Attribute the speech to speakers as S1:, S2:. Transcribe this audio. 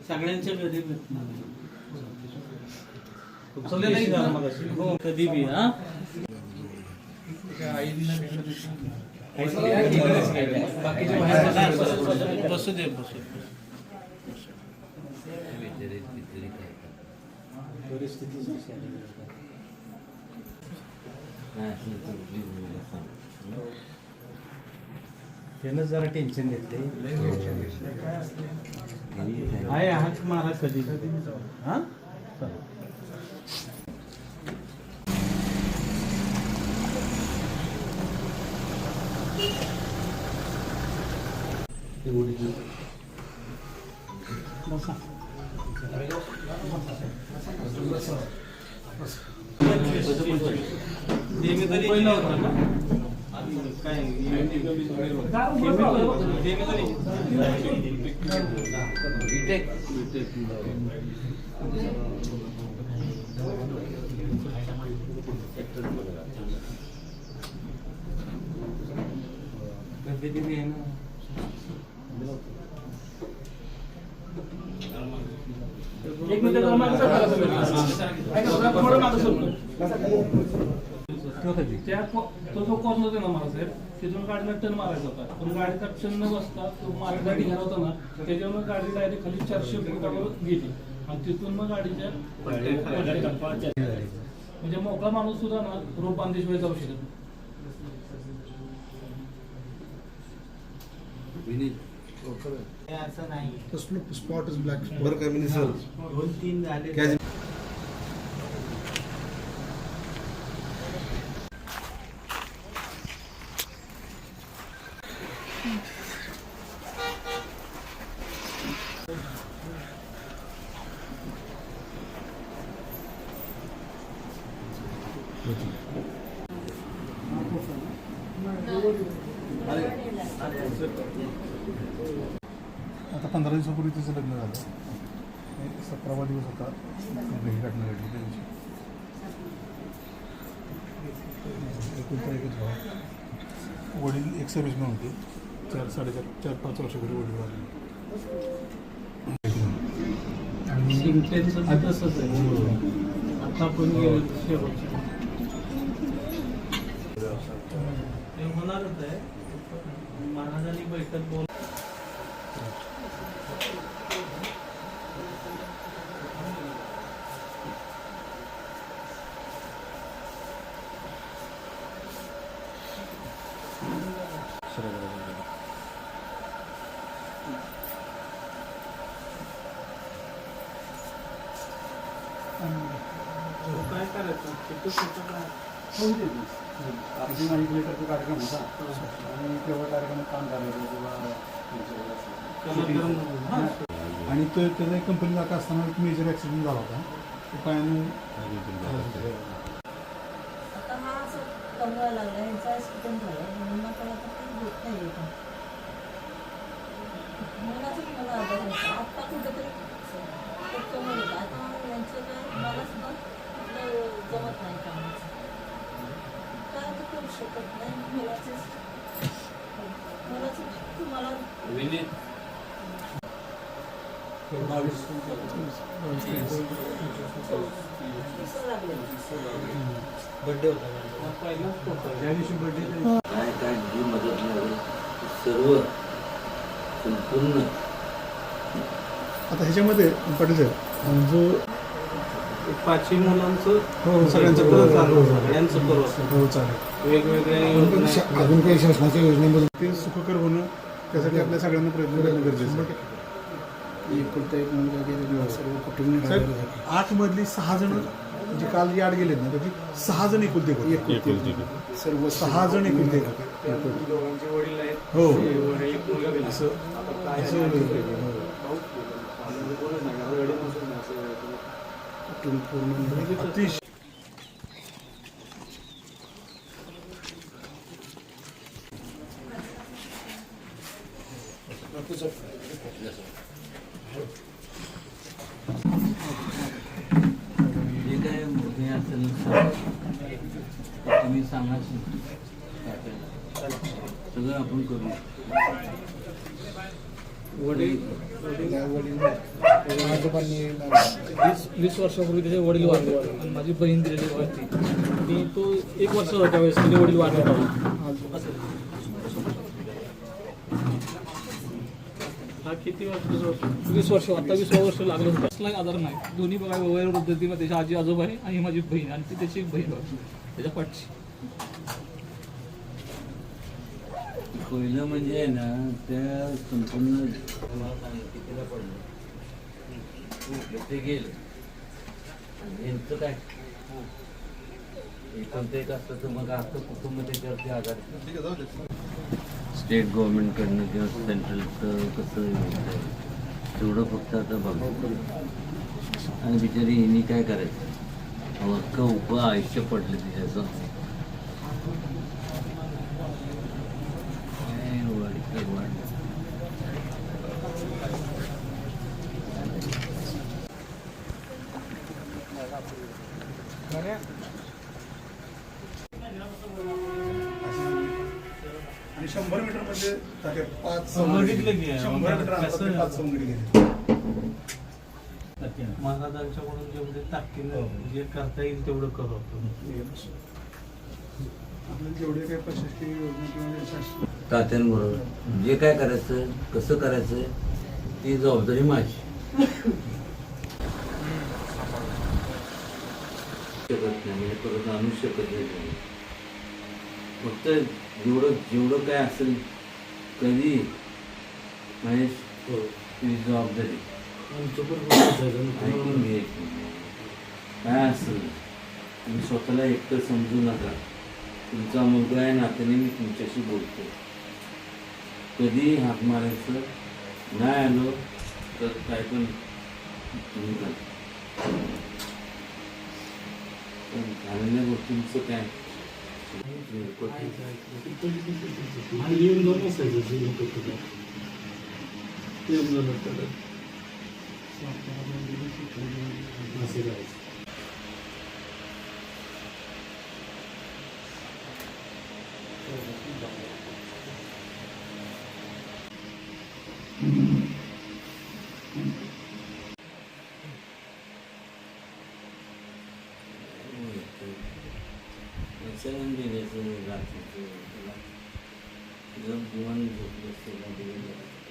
S1: सगळ्यांच्या घरी कधी बी हा बसू दे बसू
S2: त्यानं जरा टेन्शन घेतले
S1: आहे हात मारा कधी हा एक मिनिट तो जो कॉर्नर होता ना मला साहेब तिथून गाडीला टर्न मारायचा होता पण गाडीचा टर्न न बसता तो मार्गात निघाला होता ना त्याच्यामुळे गाडी डायरेक्ट खाली 400 फुटावर गेली आणि तिथून मग गाडीच्या म्हणजे मोकळा माणूस सुद्धा ना रोप बांधल्याशिवाय जाऊ शकत
S2: असं नाही
S3: स्पॉट इज ब्लॅक बरं काय म्हणजे सर
S2: 2-3 झाले
S3: आता 15 दिवसापूर्वी तिचं लग्न झालं 17वा दिवस होता ही घटना घडली त्या दिवशी एकुलता एकच भाव वडील एक सर्व्हिसमॅन होते 4-5 वर्षापूर्वी वडील वारले आणि
S1: तसंच आहे आता आपण होणारच आहे महाराजांनी बैठक बोल काय करायचं
S3: आपली माझी लेटरचा कार्यक्रम होता आणि तेव्हा कार्यक्रमात काम करायचं तेव्हा आणि तो त्याचा एक कंपनी जात असताना एक मेजर ॲक्सिडेंट झाला होता तो पायाने
S4: आता हा असं कमवायला लागला यांचा ॲक्सिडेंट झाला म्हणून मग त्याला तर काही होत नाही येतं मुलाचाच मला आजार होता आत्ता कुठेतरी कमी होता आता यांचं काय मला सुद्धा जमत नाही कामाचं काय तर करू शकत नाही मुलाचं तुम्हाला
S1: बर्थडे होता
S3: त्या दिवशी बर्थडे
S5: काय काय जी मदत मिळाली सर्व संपूर्ण
S3: आता ह्याच्यामध्ये पाटील साहेब जो
S1: 5 मुलांचं
S3: हो सगळ्यांचं
S1: सगळ्यांचं करू
S3: हो चालेल
S1: वेगवेगळ्या
S3: अजून काही शासनाच्या योजनेमध्ये ते सुखकर होणं त्यासाठी आपल्या सगळ्यांना प्रयत्न करणं गरजेचं आहे
S2: एकुलता एक मुलगा गेले सर्व कुटुंब
S3: 8 मधली 6 जण जे काल जी 8 गेलेत ना त्याची 6 जण एकुलते
S2: सर्व
S3: 6 जण एकुलते
S1: दोघांचे वडील आहेत
S3: हो
S1: एक मुलगा गेला.
S3: असं
S2: कुटुंब पूर्ण
S3: अतिशय
S5: जे काय हे असेल ते तुम्ही सांगा सगळं आपण करू.
S2: आजोबांनी
S1: 20 वर्षापूर्वी त्याचे वडील वारले आणि माझी बहीण दिलेली होती. ती तो 1 वर्ष होता त्यावेळेस तिने वडील वारले हा किती वर्ष 20 वर्ष आता 20 वर्ष लागलं होतं. कसलाही आजार नाही. दोन्ही बघा वयोवृद्धतीमध्ये त्याची आजी आजोबा आहे आणि माझी बहीण आणि ती त्याची एक बहीण होती त्याच्या पाठची.
S5: पहिलं म्हणजे आहे ना त्या संपूर्ण कितीला पडलं ते गेलं आणि यांचं काय एकांत एक असतं तर मग आता कुटुंब त्याच्यावरती आधार स्टेट गव्हर्नमेंटकडनं किंवा सेंट्रलचं कसं होतं तेवढं फक्त आता बघू. आणि बिचारी हिनी काय करायचं अख्खं उप आयुष्य पडलं तिच्याचं.
S3: आणि 100 मीटर म्हणजे 5
S6: बघितलं की
S3: 100 मीटर
S6: कसं-
S3: अंतरावर 5 सवंगडी गेली.
S6: महाराजांच्याकडून जेवढे ताकदीनं जे करता येईल तेवढं करू आपण.
S3: आपल्याला जेवढे काही प्रशासकीय योजना किंवा शासकीय
S5: तात्यांबरोबर जे काय करायचं कसं करायचं ती जबाबदारी माझी. शकत नाही म्हणजे परत आणू शकत नाही. फक्त जेवढं काय असेल कधी महेश तुझी जबाबदारी ऐकून घे. काय असेल तुम्ही स्वतःला एकटं समजू नका. तुमचा मुलगा आहे नात्याने मी तुमच्याशी बोलतो. कधी हाक मारायचं नाही आलो तर काय पण तुम्ही करा. पण झालेल्या गोष्टींचं काय
S6: येऊन जाऊन असायचं लोक तुला येऊन जाऊन असं करायचं.
S5: विचारून दिल्याचं रात्रीचं जर दिवाण झोपलं असतं